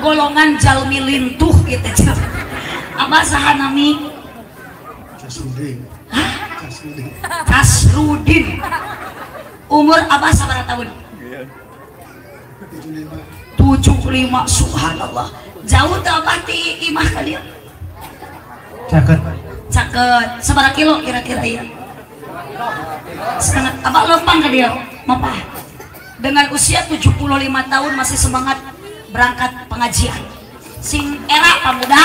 golongan jalmi lintuh gitu. Abah saha nami? Kasrudin. Umur abah sabaraha tahun? 75. Subhanallah. Jauh teh abah ti imah ka dieu? Caket. Sabaraha kilo kira-kira ya? Setengah. Abah lempang ka dieu? Mapa? Dengan usia 75 tahun masih semangat berangkat pengajian. Sing era pemuda.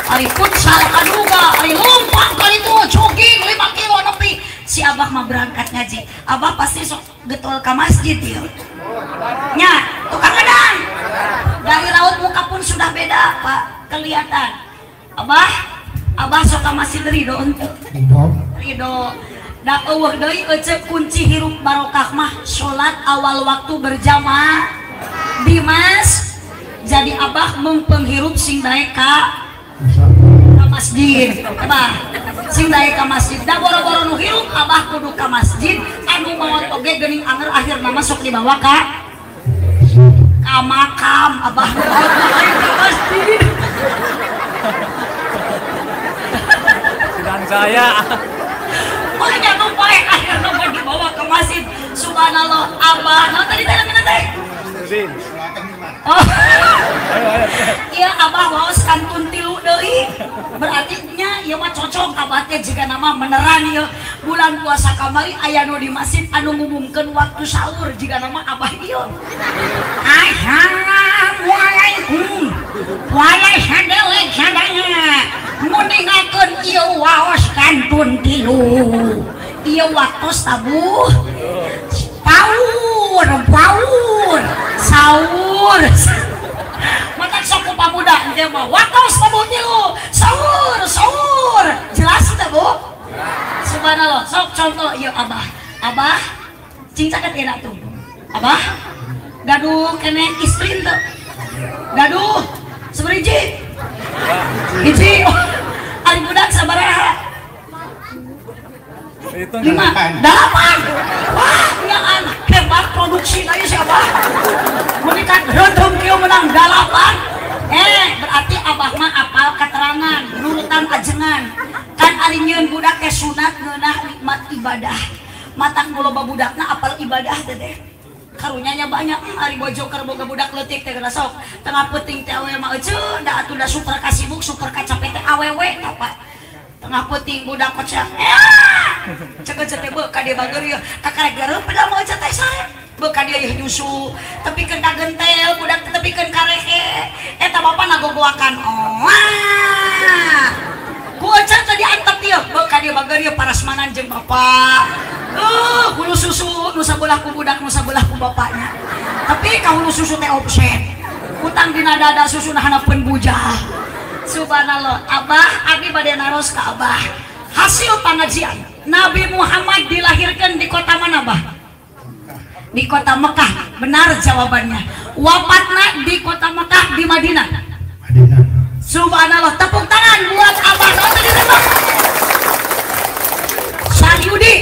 Hari futsal kaduga, hari lompat kali itu jogging 5 kilo nepi. Si abah mah berangkat ngaji. Abah pasti sok getol ke masjid ya. Nya, tukang kadang. Dari raut muka pun sudah beda, Pak. Kelihatan. Abah sok ke masjid ridho untuk. Ridho. Da eueuh deui ecep kunci hirup barokah mah salat awal waktu berjamaah. Dimas. Jadi abah mengpenghirup sing daek ka masjid. Abah sing daek ka masjid. Da boro-boro nu hirup abah kudu ka masjid. Anu maot oge geuning anger akhirna masuk dibawa ka makam. Abah ka masjid. Sedang saya. Makanya lupa akhirnya mau dibawa ke masjid. Subhanallah. Abah nah tadi namanya teh oh iya abah waos kantun tilu deui berarti nya ieu mah cocok abah teh jika nama beneran ieu bulan puasa kamari aya nu di masjid anu ngumumkeun waktu sahur jika nama abah ieu. Assalamualaikum warahmatullahi wabarakatuh. Mun ningakeun ieu waos kantun tilu ieu waktu sabuh paur sahur mata sok pamuda dia mah watos tabu tilu sahur jelas teh Bu? Subhanallah. Sok contoh ieu abah cing caket enak tuh abah gaduh kene istri teu gaduh sabariji hiji ari budak sabaraha 5, 8. Wah, ya anak hebat produksi tadi siapa? Menikat redem kieu menang 8. Berarti abah mah apal keterangan, nurutan ajengan. Kan ari nyieun budak teh sunat ngeunah nikmat ibadah. Matak loba budakna apal ibadah teh teh. Karunyanya banyak ari bojo keur boga budak leutik teh geura sok. Tengah peuting teh awewe mah euceun da atuh da super kasibuk super kacapek teh awewe apa? Tengah peuting budak kocak. Cek teh beuh ka dieu bager ieu kakarek gareup pada mau teh sare beuh ka dieu nyusu tepikeun ka gentel budak teh tepikeun ka rehe eta bapa nagogoakan ku ecet teh diantep ieu beuh ka dieu bager ieu parasmanan jeung bapa hulu susu nu sabelah ku budak nu sabelah ku bapanya tapi ka hulu susu teh offset utang dina dada susuna hanapeun bujah. Subhanallah. Abah abdi bade naros ka abah hasil pengajian Nabi Muhammad dilahirkan di kota mana bah? Di kota Mekah. Benar jawabannya. Wafatnya di kota Mekah di Madinah. Subhanallah. Tepuk tangan buat abah. Nonton di tembak. Sahyudi.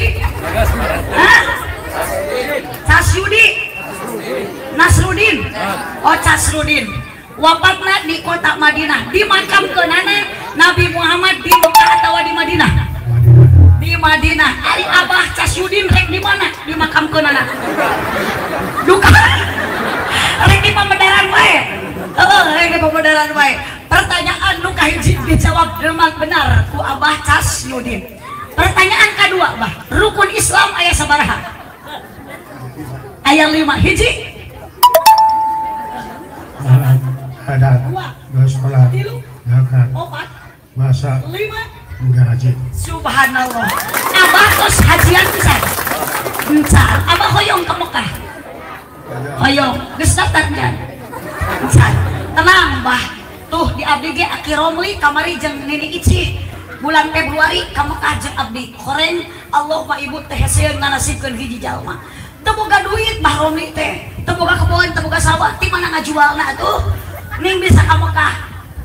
Sasyudi. Nasrudin. Oh Casrudin. Wafatnya di kota Madinah. Dimakamkeunana Nabi Muhammad di Mekah atau di Madinah? Di Madinah. Ari abah Casyudin rek di mana? Dimakamkeunana. Duka. Rek di Pamedaran wae. Rek di Pamedaran wae. Pertanyaan nu kahiji dijawab dengan benar ku abah Casyudin. Pertanyaan kedua, bah, rukun Islam aya sabaraha? Aya 5. Hiji. Ada sekolah, zakat, puasa, 5. udah haji. Subhanallah. Abah tos hajian pisan. Encan. Abah hoyong ke Mekah. Hoyong, geus daftar jan. Encan. Tenang, Bah. Tuh di abdi ge Aki Romli kamari jeung Nini Ici. Bulan Februari ka Mekah jeung abdi. Koreng Allah Pak Ibu teh heseueun nganasibkeun hiji jalma. Teu boga duit Bah Romli teh. Teu boga kebon, teu boga sawah, ti mana ngajualna atuh. Ning bisa ka Mekah.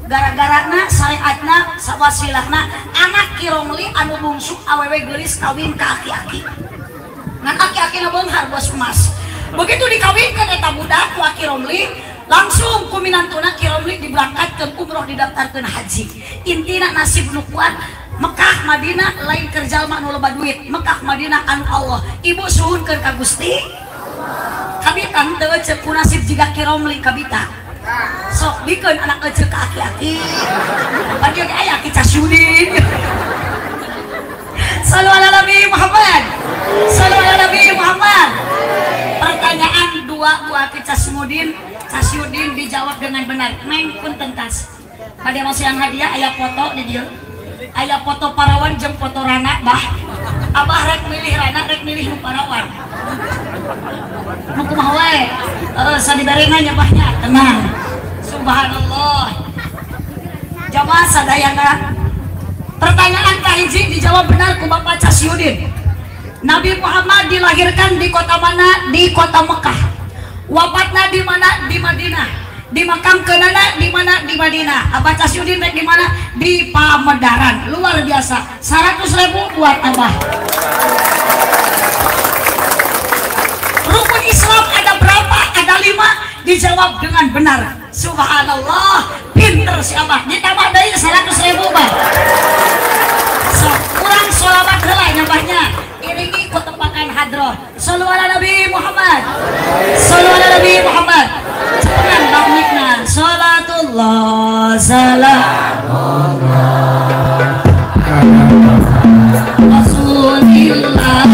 Gara-garana syariatna sawasilahna anak Kiromli anu bungsu awewe geulis kawin ka aki-aki ngan aki-aki na beunghar bos emas Begitu dikawinkan eta budak ku Ki Romli, langsung ku minantuna Ki Romli diberangkatkeun umroh, didaftarkeun haji. Intina nasib nu kuat Mekah Madinah lain keur jalma nu loba duit. Mekah Madinah anu Allah. Ibu suhunkeun ka Gusti. Kabita teu ceuk ku nasib jiga Ki Romli kabita. Sok bikeun anak eceuk ka aki-aki. Padieu ge aya Ki Casyudin. Sallu ala Nabi Muhammad. Sallu ala Nabi Muhammad. Pertanyaan dua buat Ki Casyudin dijawab dengan benar. Neng punten tas. Pada masih yang hadiah aya foto di dieu. Aya foto parawan jeung foto Rana bah. Abah rek milih Rana, rek milih nu parawan. Nu kumaha wae? Sadibarengan nya bahnya. Tenang. Subhanallah. Jamaah sadayana. Pertanyaan kahiji dijawab benar ku Bapak Casyudin. Nabi Muhammad dilahirkan di kota mana? Di kota Mekah. Wafatna di mana? Di Madinah. Dimakamkeunana di mana? Di Madinah. Abah Casyudin di mana? Di Pamedaran. Luar biasa. 100.000 buat Abah. Rukun Islam ada berapa? Ada 5. Dijawab dengan benar. Subhanallah. Pinter si Abah. Ditambah dari 100.000 Bah. So, kurang sholawat heula nyambahnya. Iringi ku tepakan hadroh. Shallu ala Nabi Muhammad. Shallu ala Nabi Muhammad. Cepetan bangikna. Salatullah salamullah Rasulillah.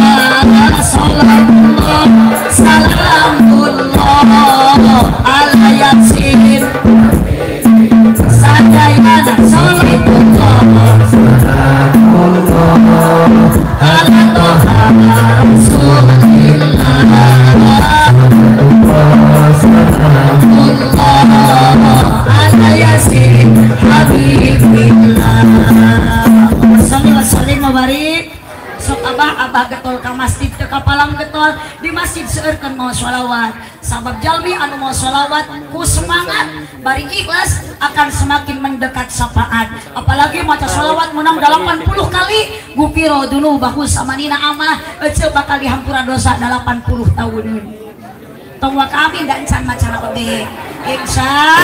Salatullah salamullah ala yasin sadayana. Salatullah ala toha Rasulillah. Ala yasin habibillah. Salli wa sallim wa barik. Sok abah getol ka masjid teu kapalang getol di masjid seueurkeun mau sholawat. Sabab jalmi anu mau sholawat ku semangat bari ikhlas akan semakin mendekat syafaat. Apalagi maca sholawat menang 80 kali gupiro dunubahu samanina amah ece bakal dihampura dosa 80 tahunan. Tongwa kami dan can macara obe. Insya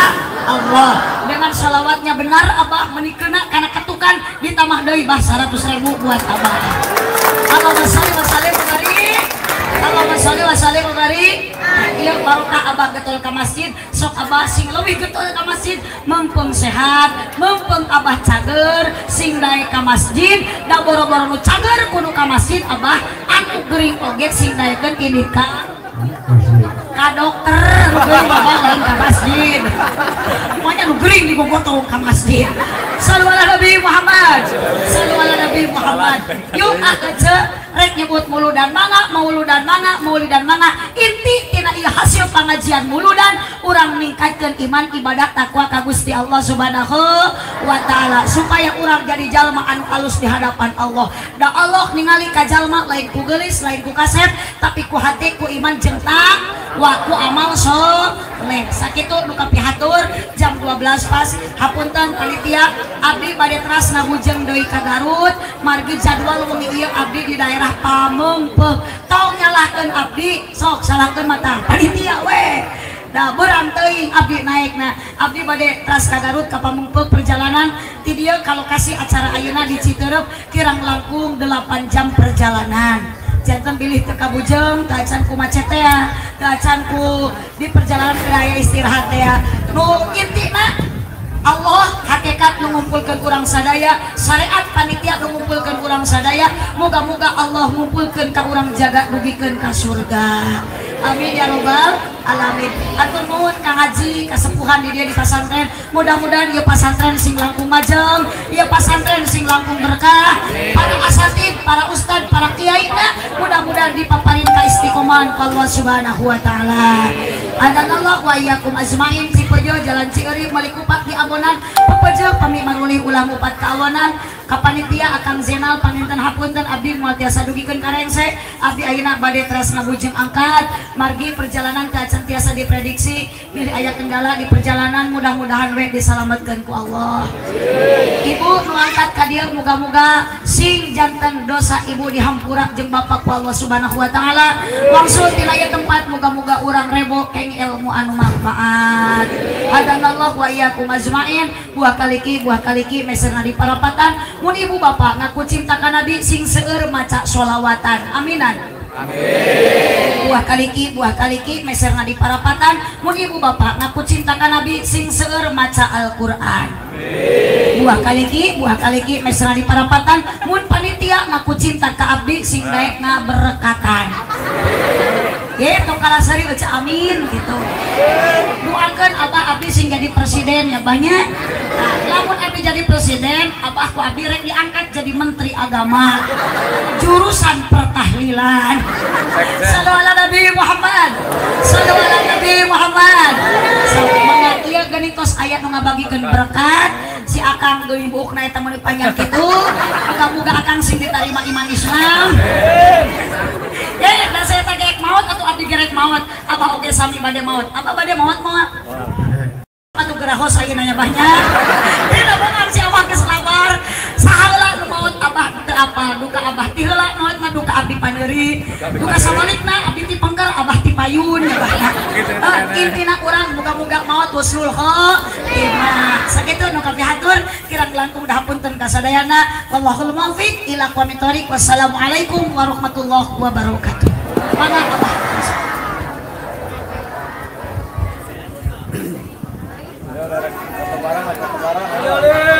Allah dengan salawatnya benar abah menikena karena ketukan ditambah deui bah 100.000 buat abah. Allahumma shalli wa sallim wa barik. Allahumma shalli wa sallim wa barik. Ieu barokah abah getol ka masjid. Sok abah sing leuwih getol ka masjid mempeng sehat, mempeng abah cager sing daek ka masjid da boro-boro nu cager kudu ka masjid abah anu geuring oge sing daekeun ini ka dokter geuring babah lain ka masjid. Pokoknya nu geuring dibogoto ka masjid. Sallu ala Nabi Muhammad. Sallu ala Nabi Muhammad. Yuk aja rek nyebut muludan mangga, mauludan mangga, maulidan mangga. Inti tina ieu hasil pangajian muludan urang ningkatkeun iman ibadah takwa ka Gusti Allah Subhanahu wa taala supaya urang jadi jalma anu alus di hadapan Allah. Da Allah ningali ka jalma lain ku geulis, lain ku kaset, tapi ku hati ku iman jeung takwa ku amal soleh. Sakitu nu kapihatur jam 12 pas hapunten panitia abdi bade teras ngabujeng deui ka Garut margi jadwal wengi ieu abdi di daerah Pamengpeuk. Tong nyalahkeun abdi sok salahkeun mata panitia we. Da beurang teuing abdi naikna abdi bade teras ka Garut ka Pamengpeuk perjalanan ti dieu ka lokasi acara ayeuna di Citerep kirang langkung 8 jam perjalanan. Jantan pilih teu kabujeng, teu acan ku macet teh, teu acan ku di perjalanan daya istirahat teh. Nu intina Allah hakikat mengumpulkan urang sadaya, syariat panitia mengumpulkan urang sadaya. Moga-moga Allah mengumpulkan ka urang jaga dugikeun ka surga. Amin ya robbal alamin. Atur nuhun Kang Haji kasepuhan di dia di pasantren. Mudah-mudahan ieu pasantren sing langkung majeng, ieu pasantren sing langkung berkah. Para asatid, para ustad, para kiaina mudah-mudahan dipaparin ka istiqomahan ku Allah Subhanahu wa taala. Adanallah wa iyyakum ajmain. Cipejo Jalan Cieurik Malikupat di Abonan. Pepejo pami maruli ulah mupat kaawanan. Kapanitia Akang Zenal panginten hapunten abdi moal tiasa dugikeun ka rengse. Abdi ayeuna bade teras ngabujeng angkat. Margi perjalanan teu acan tiasa diprediksi bilih aya kendala di perjalanan mudah-mudahan we disalametkeun ku Allah. Ibu nu angkat ka dieu muga-muga sing jantan dosa ibu dihampura jeung bapak ku Allah subhanahu wa ta'ala langsung tilaya tempat muga-muga urang rebo keng ilmu anu manfaat hadanallah wa iyyakum ajmain buah kaliki meserna di parapatan mun ibu bapak ngaku cinta ka nabi sing seueur maca sholawatan aminan amin buah kaliki meserna di parapatan mun ibu bapak ngaku cinta ka nabi sing seueur maca Al-Qur'an buah kaliki mesra di parapatan mun panitia ngaku cinta ka abdi sing daek ngaberkatan gitu kalasari baca amin gitu doakan abah abdi sing jadi presiden ya banyak nah, lamun abdi jadi presiden abah ku abdi rek diangkat jadi menteri agama jurusan pertahlilan sallallahu ala nabi Muhammad semangat ieu ganitos aya nu ngabagikeun berkat si akang geuning buukna eta meuli panjang kitu muga-muga akang sing ditarima iman Islam da saya gerek maut atau abdi gerek maut abah oge sami bade maut abah bade maut moal atuh gerahos aya nanya banyak tidak benar si abah geus labar saheula nu maut abah teu apal duka abah ti heula maut mah duka abdi paneuri duka sabalikna abdi ti penggal abah ti payun ya bah intina urang muga-muga maut husnul khotimah sakitu nu kapihatur kirang langkung dahapunten kasadayana wallahul muwaffiq ila aqwamit thoriq wassalamualaikum warahmatullahi wabarakatuh mana abah Ayo,